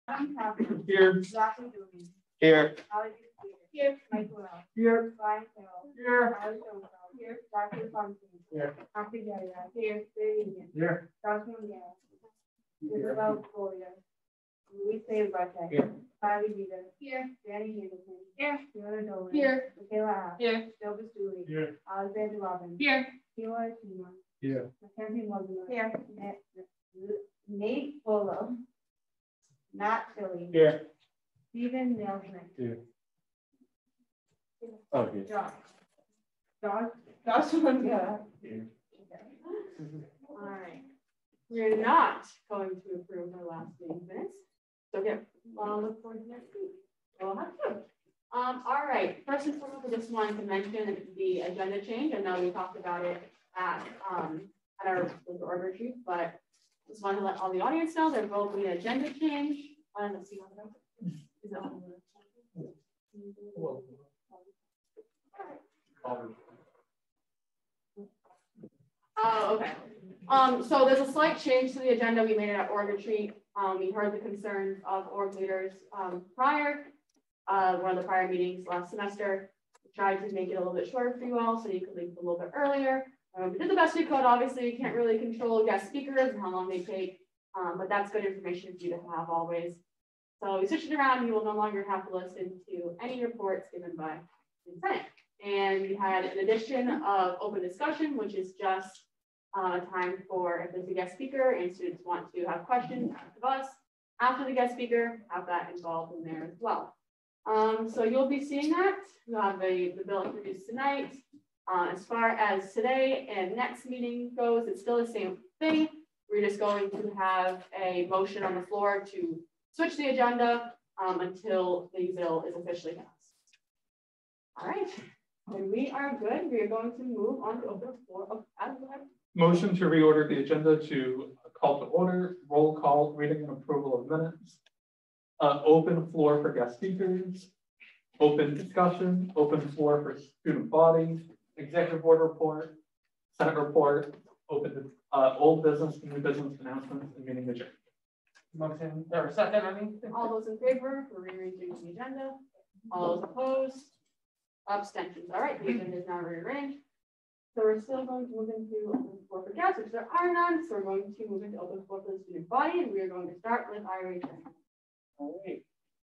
Adam Kaplan. Here. Zachary Dooley. Here. Alex here. Mike Will. Here. Brian Carroll. Here. Alex O'Neill. Here. Dr. Fontaine. Here. Happy Gary. Here. David. Here. Joshua Miguel. Isabel Gloria. Luis Bartek. Here. Kylie Vita. Here. Danny Henderson. Here. Fiona Dolan. Here. Michaela Hack. Here. Joe Bastuli. Here. Alexander Robin. Here. Sheila Shima. Here. Mackenzie Muslim. Here. Nate Bolo. Matt Philly. Here. Stephen Nelson. Here. Oh, here. Joshua Miguel. Here. All right. We're not going to approve our last meeting minutes. So look forward to next week. We'll have to. All right. First and foremost, I just wanted to mention the agenda change. I know we talked about it at our order sheet, but just wanted to let all the audience know there will be an agenda change. Let's see what is that on okay. So there's a slight change to the agenda. We made it at org retreat. We heard the concerns of org leaders prior, one of the prior meetings last semester. We tried to make it a little bit shorter for you all so you could leave a little bit earlier. We did the best we could. Obviously, you can't really control guest speakers and how long they take, but that's good information for you to have always. So we switched it around. You will no longer have to listen to any reports given by the Senate. And we had an addition of open discussion, which is just a time for if there's a guest speaker and students want to have questions of us after the guest speaker, have that involved in there as well. So you'll be seeing that. You'll have the bill introduced tonight. As far as today and next meeting goes, it's still the same thing. We're just going to have a motion on the floor to switch the agenda until the bill is officially passed. All right, and we are good. We are going to move on to open floor of Motion to reorder the agenda to call to order, roll call, reading and approval of minutes, open floor for guest speakers, open discussion, open floor for student body, executive board report, Senate report, open old business, new business announcements, and meeting adjourned. Motion or second, I mean. All those in favor for rearranging the agenda? All those opposed? Abstentions. All right, the agenda is now rearranged. So we're still going to move into open floor for guests, which there are none. So we're going to move into open floor for the student body, and we are going to start with IRA. All right.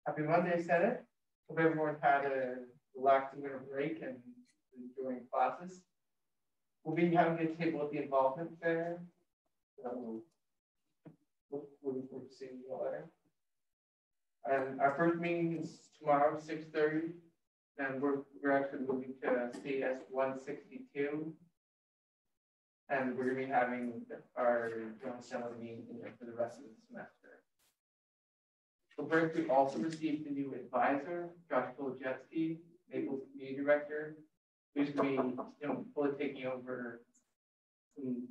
Happy Monday, Senate. Hope everyone had a relaxing winter break and enjoying classes. We'll be having a table at the involvement fair. Looking forward to seeing you all there. And our first meeting is tomorrow, 6:30. And we're actually moving to CS 162. And we're going to be having our joint assembly meeting for the rest of the semester. We also received a new advisor, Josh Kolajewski, Naples Community Director, who's going to be fully taking over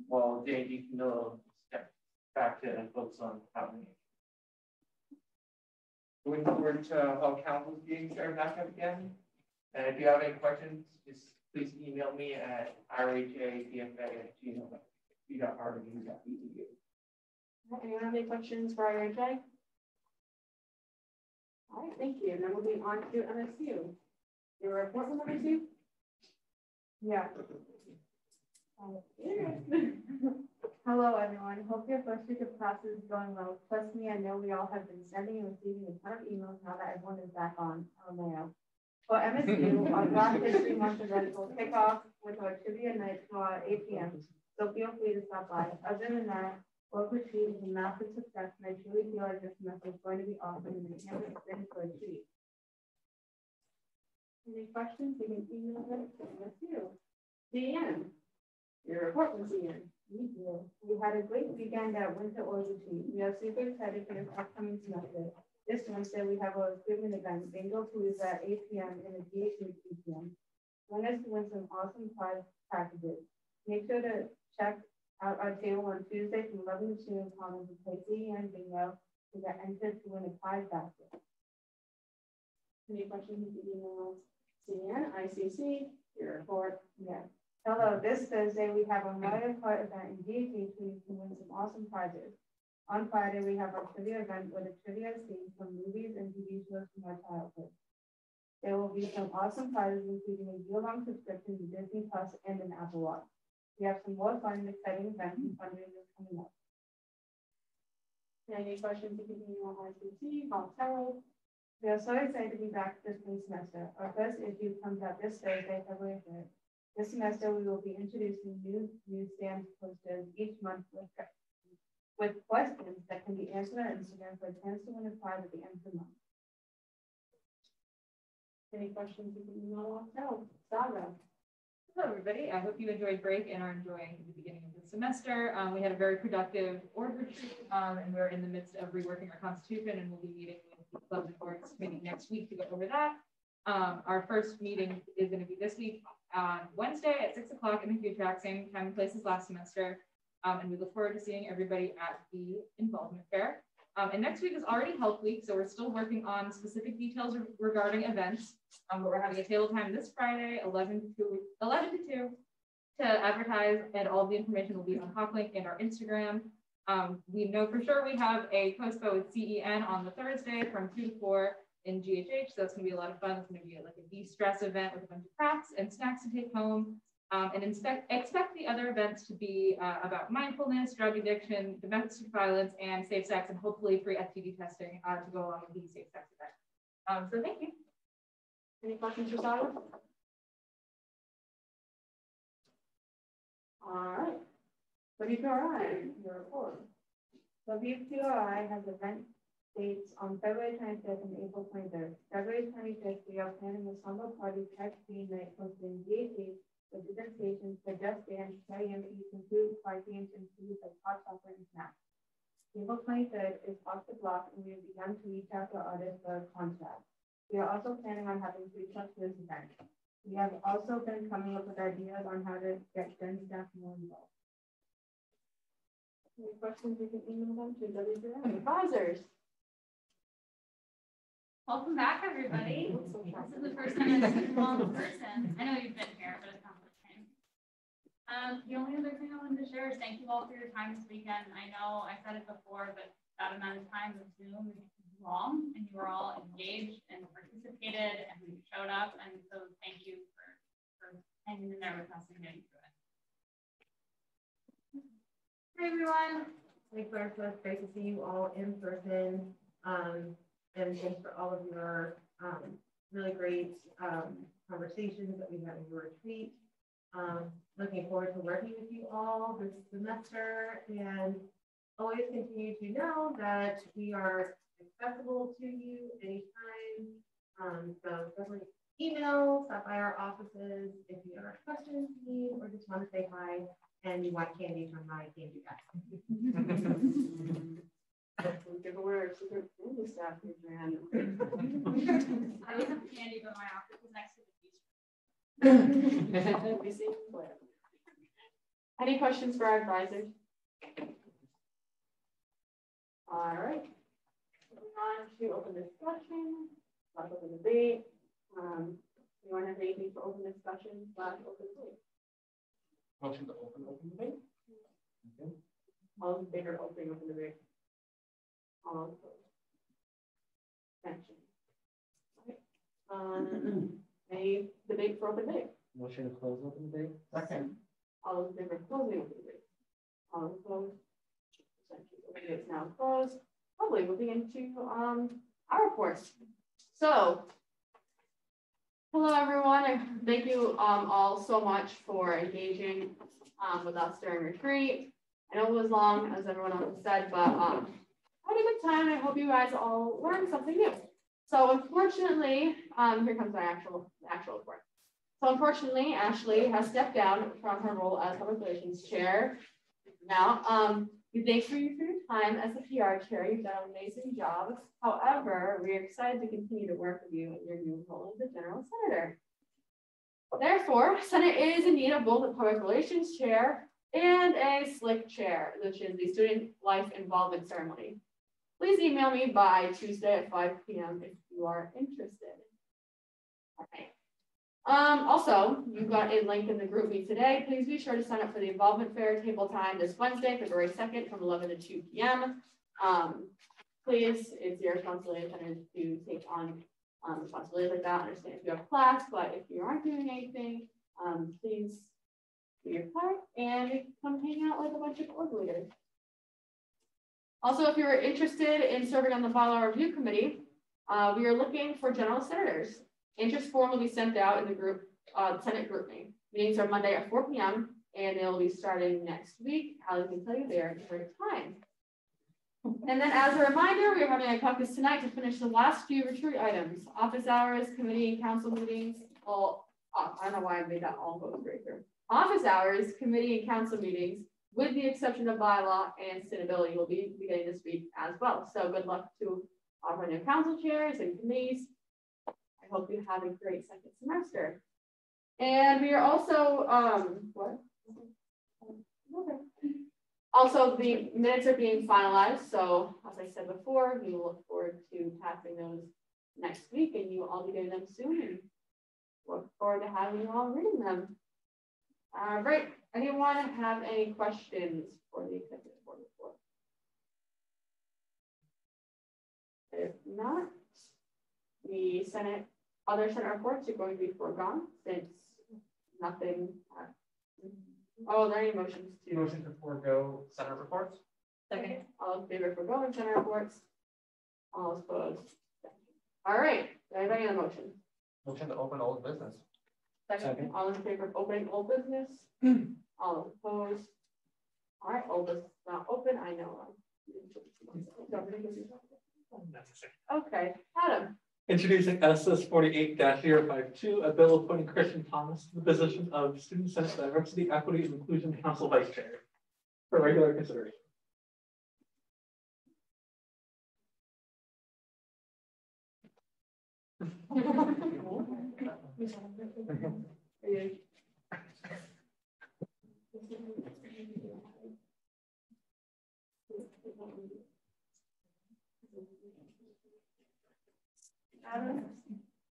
while J.D. Camillo steps back to focus on housing. Looking forward to how council's being started back up again. And if you have any questions, just please email me at rhadfa@gmail.com. Anyone have any questions for IRJ? All right, thank you. And then moving on to MSU. Your report from MSU? Yeah. Hello, everyone. Hope your first week of classes is going well. Trust me, I know we all have been sending and receiving a ton of emails now that everyone is back on mail. For MSU, our Black History Month event will kick off with our trivia night tomorrow at 8 p.m. So feel free to stop by. Other than that, work retreat is a massive success, and I truly feel like this semester is going to be awesome and the campus is ready for a treat. Any questions? You can email them to MSU. Deanne, your report was Deanne. We had a great weekend at Winter Org Retreat. We are super excited for this upcoming semester. This Wednesday, we have our equipment event, Bingo Tuesday at 8 p.m. and a DH at 2 p.m. Join us to win some awesome prize packages. Make sure to check out our table on Tuesday from 11 to 2 in Commons and play CEN Bingo to get entered to win a prize basket. Any questions? Email CEN, ICC, your report. Yeah. Hello, this Thursday we have a Mario Kart event in DH where you can win some awesome prizes. On Friday, we have our trivia event with a trivia scene from movies and TV shows from our childhood. There will be some awesome prizes, including a year-long subscription to Disney Plus and an Apple Watch. We have some more fun and exciting events and fundraisers coming up. Any questions you can email RCC, Montello? We are so excited to be back this spring semester. Our first issue comes out this Thursday, February 3rd. This semester, we will be introducing new newsstand posters each month with questions that can be answered on Instagram for a chance to win a prize at the end of the month. Any questions you can email Montello? Saga? Hello, everybody. I hope you enjoyed break and are enjoying the beginning of the semester. We had a very productive org retreat, and we're in the midst of reworking our constitution, and we'll be meeting with the clubs and boards maybe next week to go over that. Our first meeting is going to be this week on Wednesday at 6 o'clock in the food track, same time and place as last semester. And we look forward to seeing everybody at the involvement fair. And next week is already Health Week, so we're still working on specific details regarding events. But we're having a table time this Friday, 11 to 2, to advertise, and all the information will be on Hawklink and our Instagram. We know for sure we have a COSPO with CEN on the Thursday from 2 to 4 in GHH, so that's going to be a lot of fun. It's going to be like a de-stress event with a bunch of crafts and snacks to take home. And expect the other events to be about mindfulness, drug addiction, domestic violence, and safe sex, and hopefully free STD testing to go along with the safe sex event. So thank you. Any questions for Saga? All right. WQRI, your report. WQRI has event dates on February 25th and April 23rd. February 25th, we are planning a summer party type theme night hosted in GHH with different stations for just dance, karaoke, and food, parties, and foods like hot chocolate and snacks. April 23rd is off the block, and we have begun to reach out to artists for a contract. We are also planning on having food trucks for this event. We have also been coming up with ideas on how to get Gen staff more involved. Any questions, you can email them to WQRI advisors. Welcome back, everybody. This is the first time I've seen you all in person. I know you've been here, but it's not the same. The only other thing I wanted to share is thank you all for your time this weekend. I know I said it before, but that amount of time with Zoom is long, and you were all engaged and participated and showed up. And so thank you for hanging in there with us and getting through it. Hi, everyone. Like Claire said, great to see you all in person. And thanks for all of your really great conversations that we had in your retreat. Looking forward to working with you all this semester, and always continue to know that we are accessible to you anytime. So definitely email, stop by our offices if you have questions you need, or just want to say hi and you want candy from my candy bag. Give away our secret candy staff, Adrian. I always have candy, but my office is next to the beach. Any questions for our advisors? All right. Moving on to open discussion, open debate. Anyone have anything for open discussion / open debate? Motion to open debate. Okay. All in favor of opening open debate? All opposed? Abstention. Any debate for open debate? Motion to close open debate. Second. All those in favor of closing open debate? All opposed? Abstention. Open debate is now closed. Probably moving into our reports. So, hello everyone. Thank you all so much for engaging with us during retreat. I know it was long, as everyone else has said, but had a good time. I hope you guys all learned something new. So unfortunately, here comes my actual report. So unfortunately, Ashley has stepped down from her role as Public Relations Chair. Now, we thank you for your time as the PR chair. You've done an amazing job. However, we are excited to continue to work with you in your new role as the General Senator. Therefore, Senate is in need of both a Public Relations Chair and a SLIC Chair, which is the Student Life Involvement Ceremony. Please email me by Tuesday at 5 p.m. if you are interested. All right. Also, you got a link in the group meet today. Please be sure to sign up for the Involvement Fair table time this Wednesday, February 2nd from 11 to 2 p.m. Please, it's your responsibility to take on responsibilities like that. I understand if you have class, but if you aren't doing anything, please do your part and come hang out with a bunch of org leaders. Also, if you're interested in serving on the bylaw review committee, we are looking for general senators. Interest form will be sent out in the group, Senate group name. Meetings are Monday at 4 p.m. and they'll be starting next week. Hallie can tell you they are at a great time. And then as a reminder, we are having a caucus tonight to finish the last few retreat items. Office hours, committee and council meetings, I don't know why I made that all go straight through. Office hours, committee and council meetings, with the exception of bylaw and sustainability, will be beginning this week as well. So good luck to all our new council chairs and committees. I hope you have a great second semester. And we are also, Also, the minutes are being finalized. So as I said before, we look forward to passing those next week and you will all be getting them soon. And look forward to having you all reading them. All right. Anyone have any questions for the executive board report? If not, the other Senate reports are going to be foregone since nothing. Oh, are there any motions to? Motion to forego Senate reports? Second. All in favor for going Senate reports? All opposed? All right. Anybody on the motion? Motion to open old business. Second. All in favor of opening old business? All opposed? All right, old business is not open. I know. Okay, Adam. Introducing SS48-052, a bill appointing Christian Thomas to the position of Student Senate Diversity, Equity, and Inclusion Council Vice Chair for regular consideration.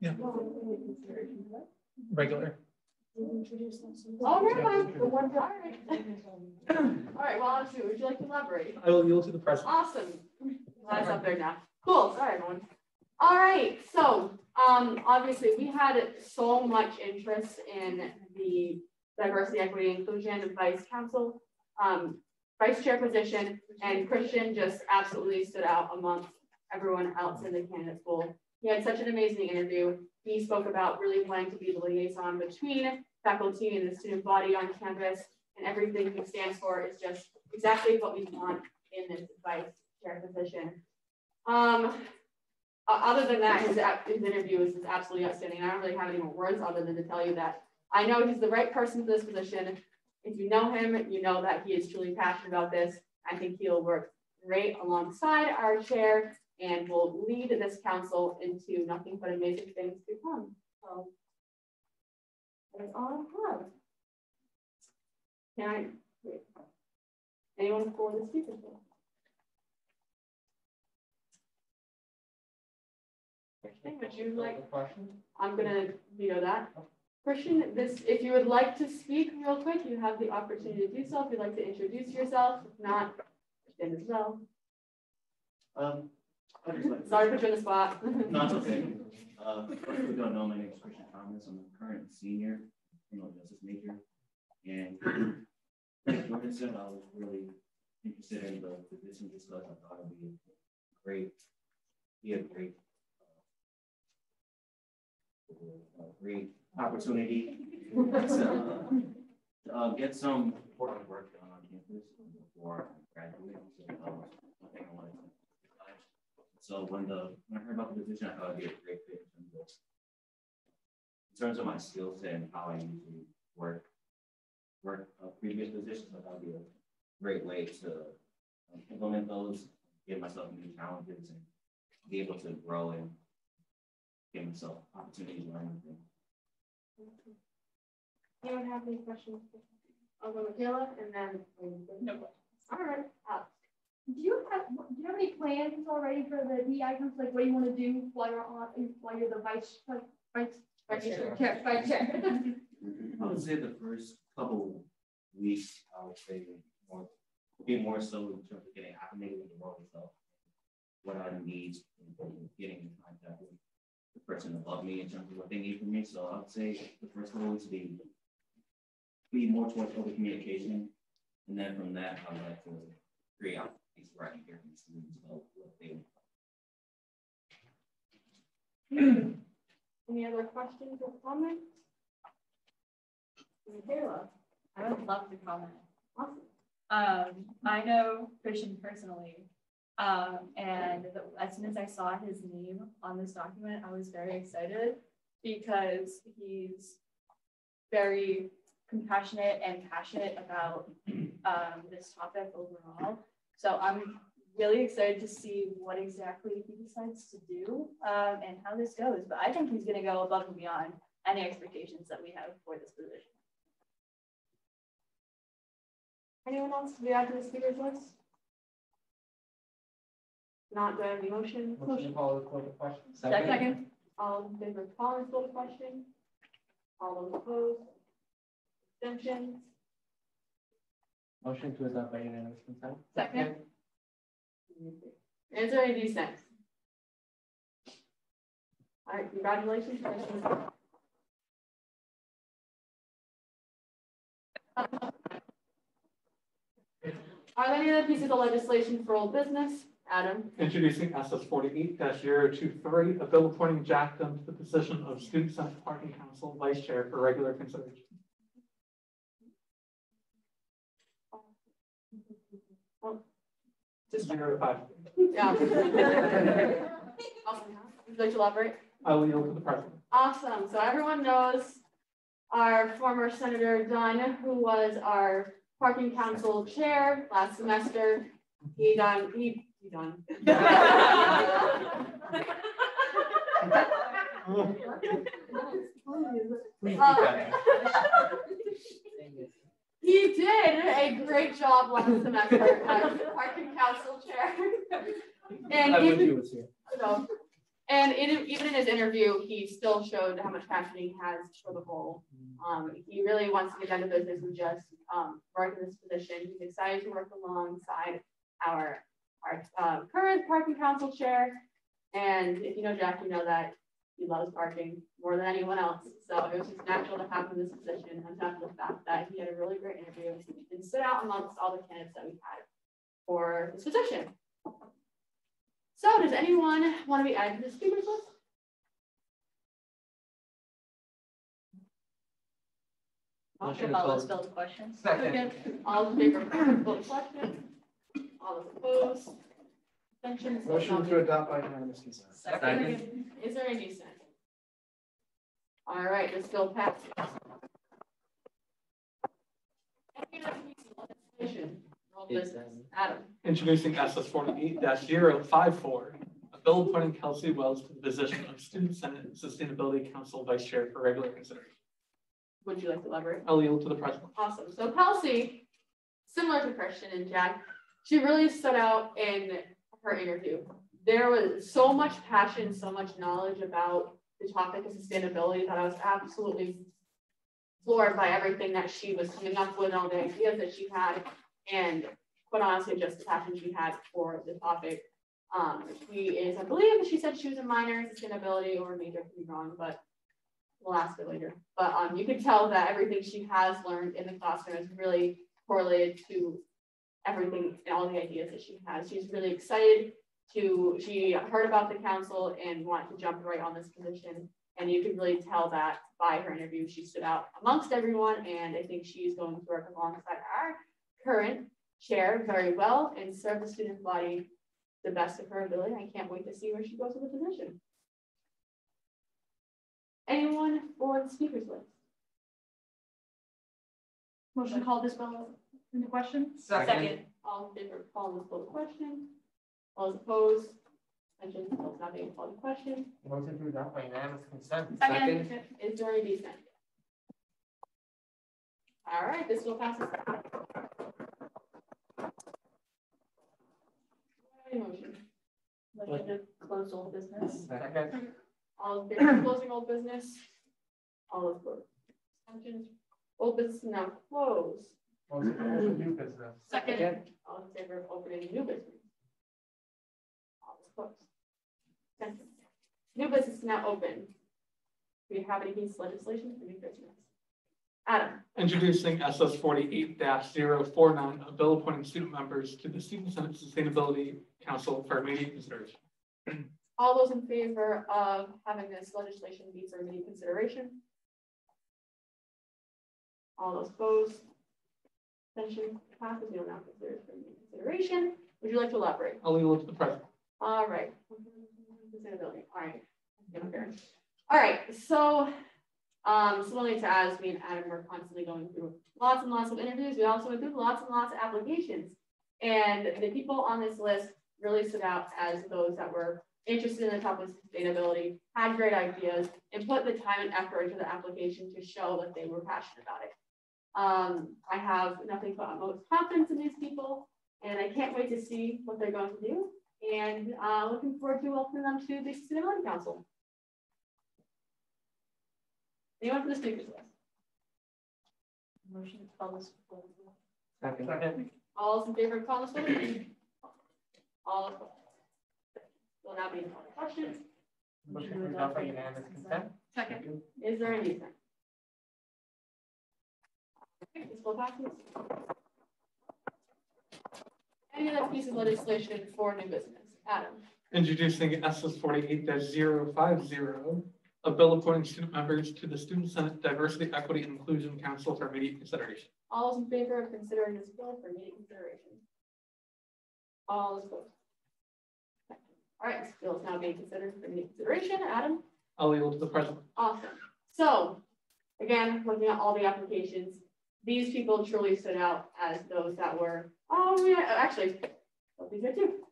Yeah. Regular. All right. All right, well, Sue, would you like to elaborate? I will yield to the president. Awesome. That's up there now. Cool. Sorry, everyone. All right. So, obviously, we had so much interest in the diversity, equity, inclusion, and vice chair position, and Christian just absolutely stood out amongst everyone else in the candidate pool. He had such an amazing interview. He spoke about really wanting to be the liaison between faculty and the student body on campus, and everything he stands for is just exactly what we want in this vice chair position. Other than that, his interview is absolutely outstanding. I don't really have any more words other than to tell you that I know he's the right person for this position. If you know him, you know that he is truly passionate about this. I think he'll work great alongside our chair and will lead this council into nothing but amazing things to come. So that's all I have. Can I wait? Anyone for the speaker? Would you like? I'm gonna veto that. Christian, if you would like to speak real quick, you have the opportunity to do so. If you'd like to introduce yourself, if not, then as well. Sorry to put you on the spot. No, it's okay. For those who don't know, my name is Christian Thomas. I'm a current senior criminal justice major. And like Jordan said, I was really interested in the position just because I thought it would be a great opportunity to get some important work done on campus before I graduate. So that was one thing I wanted to. So when I heard about the position, I thought it'd be a great fit in terms of my skill set and how I usually work previous positions. I thought it'd be a great way to implement those, give myself new challenges, and be able to grow and give myself opportunities to learn anything. Anyone have any questions? I'll go with Michaela and then. No. All right. Do you have any plans already for the DEI council? Like, what do you want to do while you're the vice chair? I would say the first couple weeks, I would say more be more so in terms of getting acclimated with the role itself, what are the needs, and getting in contact with the person above me in terms of what they need from me. So I would say the first goal is to be more towards open communication, and then from that, I would like to create opportunities where I can hear from students about what they want. Any other questions or comments? Michaela? I would love to comment. Awesome. I know Christian personally, and as soon as I saw his name on this document, I was very excited because he's very compassionate and passionate about this topic overall. So I'm really excited to see what exactly he decides to do and how this goes. But I think he's going to go above and beyond any expectations that we have for this position. Anyone else to be added to the speakers list? Not, do I have any motion? Motion to call the question. Second. All in favor of calling this the question? All those opposed? Abstentions? Motion to adopt by unanimous consent. Second. Is there any dissent? All right, congratulations. Are there any other pieces of legislation for old business? Adam? Introducing SS48-023, a bill appointing Jack Dunn to the position of Student Senate Parking Council Vice Chair for regular consideration. Just 0-5. Yeah. Awesome. Would you like to elaborate? I will yield to the president. Awesome. So everyone knows our former Senator Dunn, who was our parking council chair last semester. He done. He did a great job last semester as parking council chair. And even in his interview, he still showed how much passion he has for the role. He really wants to get down to business and just work in this position. He's excited to work alongside our current parking council chair. And if you know Jack, you know that he loves parking more than anyone else. So it was just natural to have him in this position, on top of the fact that he had a really great interview and stood out amongst all the candidates that we had for this position. So does anyone want to be added to the speakers list? Motion to fill the questions. Second. All in favor of calling the question? All those opposed? Abstentions? Motion to adopt by unanimous consent. Second. Is there any dissent? All right, this bill passes. Any other piece of legislation? Old business. Adam. Introducing SS48-054, a bill appointing Kelsey Wells to the position of Student Senate Sustainability Council Vice Chair for regular consideration. Would you like to elaborate? I'll yield to the president. Awesome. So Kelsey, similar to Christian and Jack, she really stood out in her interview. There was so much passion, so much knowledge about the topic of sustainability that I was absolutely floored by everything that she was coming up with, all the ideas that she had, and quite honestly, just the passion she had for the topic. She is, I believe, she said she was a minor in sustainability or a major, could be wrong, but we'll ask her later. But you can tell that everything she has learned in the classroom is really correlated to everything and all the ideas that she has. She's really excited she heard about the council and wanted to jump right on this position. And you can really tell that by her interview, she stood out amongst everyone. And I think she's going to work alongside our current chair very well and serve the student body the best of her ability. I can't wait to see where she goes with the position. Anyone for the speakers list? Motion to call this bill into question? Second. All in favor of calling this bill to question? All those opposed? Abstentions? Bill is not being called to question. Motion to adopt by unanimous consent. Second. Is there any dissent? All right, this will pass. Motion. Motion to close old business. Second. All in favor of closing old business? All those opposed? Abstentions? Old business is now closed. Motion to open new business. Second. All in favor of opening new business? All opposed? Abstentions? New business is now open. Do we have any piece of legislation for new business? Adam. Introducing SS 48-049, a bill appointing student members to the Student Senate Sustainability Council for immediate consideration. All those in favor of having this legislation be for immediate consideration? All those opposed? Abstention passes. You will now consider it for immediate consideration. Would you like to elaborate? I'll leave it to the president. All right. Sustainability. All right. All right. So, similarly to as me and Adam were constantly going through lots and lots of interviews, we also went through lots and lots of applications. And the people on this list really stood out as those that were interested in the topic of sustainability, had great ideas, and put the time and effort into the application to show that they were passionate about it. I have nothing but utmost confidence in these people, and I can't wait to see what they're going to do. And looking forward to welcoming them to the Sustainability Council. Anyone for the speakers list? Motion to call this. Second. All those in favor of calling this one? All opposed? Will now be no questions. Motion to adopt by unanimous consent. Second. Is there any dissent? Okay, this will pass. Any other piece of legislation for new business? Adam. Introducing SS 48-050, a bill appointing student members to the Student Senate Diversity, Equity, and Inclusion Council for immediate consideration. All those in favor of considering this bill for immediate consideration? All those opposed? All right, this bill is now being considered for immediate consideration. Adam? I'll leave it to the president. Awesome. So, again, looking at all the applications, these people truly stood out as those that were, oh yeah, actually, these are two.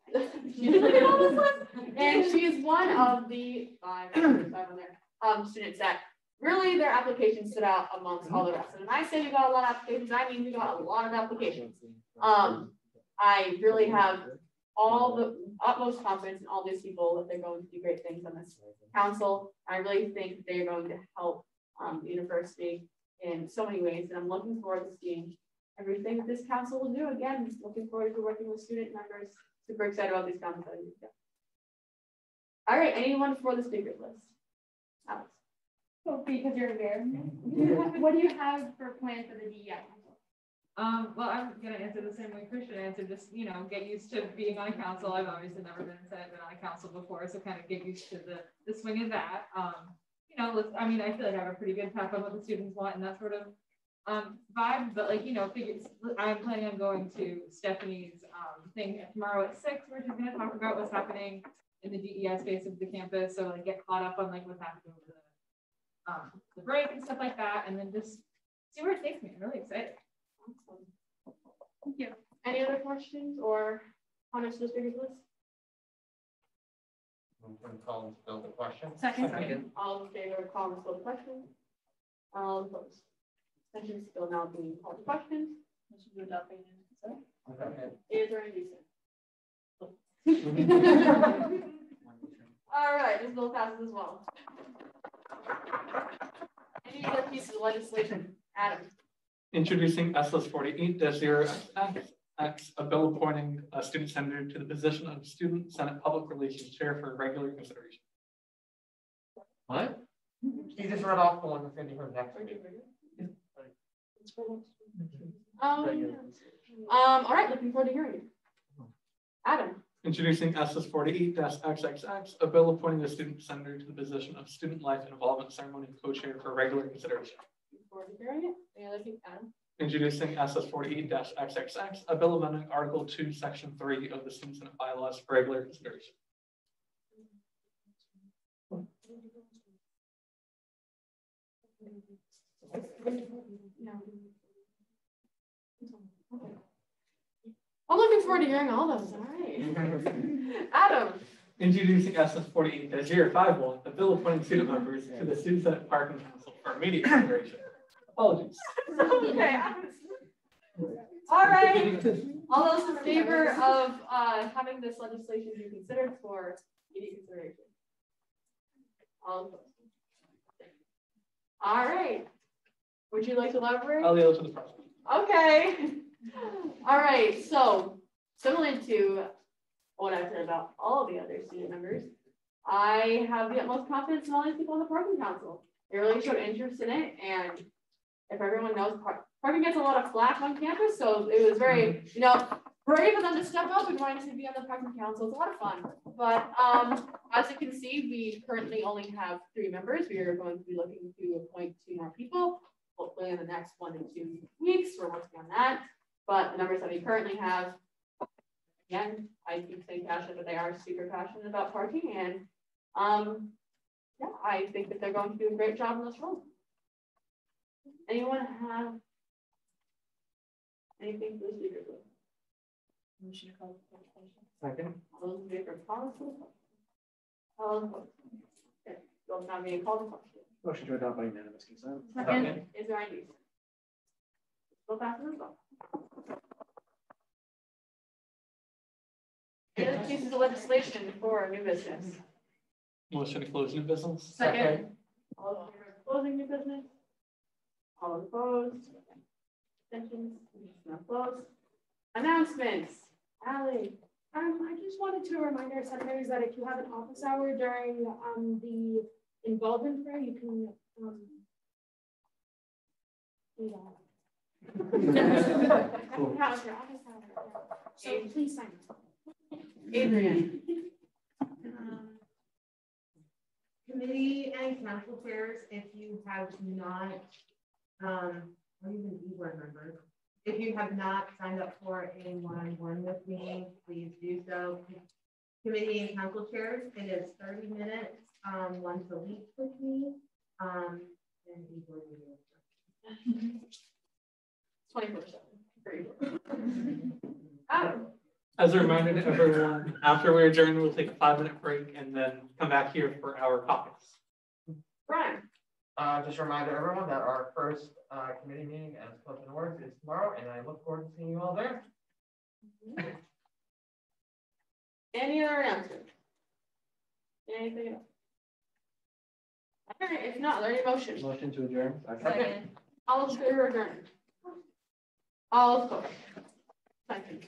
She's looking on this list. And she is one of the five on there, students that really their applications stood out amongst all the rest. And when I say we got a lot of applications, I mean we got a lot of applications. I really have all the utmost confidence in all these people that they're going to do great things on this council. I really think they're going to help the university in so many ways, and I'm looking forward to seeing everything that this council will do. Again, looking forward to working with student members. Super excited about these comments. All right, anyone for the speakers list? Alex. So because you're there, what do you have for plan for the DEI? Well, I'm gonna answer the same way Christian answered. Just get used to being on a council. I've obviously never been in Senate, been on a council before, so kind of get used to the swing of that. I mean, I feel like I have a pretty good path on what the students want and that sort of vibe. But I'm planning on going to Stephanie's thing tomorrow at 6, where she's gonna talk about what's happening in the DEI space of the campus. So get caught up on what's happening over the break and stuff like that, and then just see where it takes me. I'm really excited. Awesome. Thank you. Any other questions or comments to the speakers list? Motion to call this bill to question. Second. All in favor of calling this bill to question? All opposed? Abstentions still now being called to question. Motion to adopt by unanimous consent. Is there any reason? All right, this bill passes as well. Any other pieces of legislation? Adam. Introducing SS 48-0XX, a bill appointing a student senator to the position of Student Senate Public Relations Chair for regular consideration. What? You just read off the one that's going to be heard next week. All right, looking forward to hearing it. Adam. Introducing SS 48-XXX, a bill appointing a student senator to the position of Student Life and Involvement Ceremony Co-Chair for regular consideration. Looking forward to hearing it. Any other thing, Adam? Introducing SS 48-XXX, a bill amending Article 2, Section 3 of the Student Senate bylaws for regular consideration. I'm looking forward to hearing all those. All right. Adam. Introducing SS 48-051, a bill appointing student members to the Student Senate Parking Council for immediate consideration. Apologies. Okay. All right. All those in favor of having this legislation be considered for immediate consideration? All opposed? All right. Would you like to elaborate? I'll yield to the president. Okay. All right, so similar to what I've said about all of the other student members, I have the utmost confidence in all these people on the parking council. They really showed interest in it, and if everyone knows, parking gets a lot of flack on campus, so it was very, brave of them to step up and wanting to be on the parking council. It's a lot of fun. But as you can see, we currently only have 3 members. We are going to be looking to appoint 2 more people, hopefully in the next 1 to 2 weeks. We're working on that. But the numbers that we currently have, again, I keep saying passionate, but they are super passionate about parking. And yeah, I think that they're going to do a great job in this role. Anyone have anything to speak of? Motion to call the question. Second. All those in favor of calling for the question? All opposed? Okay, don't have me call the question. Motion to adopt by unanimous consent. Second, is there any? Go back to the vote. Any other pieces of legislation for new business? Motion to close new business. Second. All those in favor of closing new business? All opposed? Abstentions? Not closed. Announcements. Allie. I just wanted to remind our senators that if you have an office hour during the involvement fair, you can do that. So please sign up. Adrian. Committee and council chairs, if you have not, or even e-board members, if you have not signed up for a one-on-one with me, please do so. Committee and council chairs, it is 30 minutes once a week with me. And e-board meeting. 24/7. Adam. As a reminder to everyone, after we adjourn, we'll take a 5-minute break and then come back here for our caucus. Brian. Just a reminder to everyone that our first committee meeting as Clubs and Works is tomorrow, and I look forward to seeing you all there. Any other announcements? Anything else? All right, if not, are there any motions? Motion to adjourn. Second. All those in favor adjourned. All opposed. Second.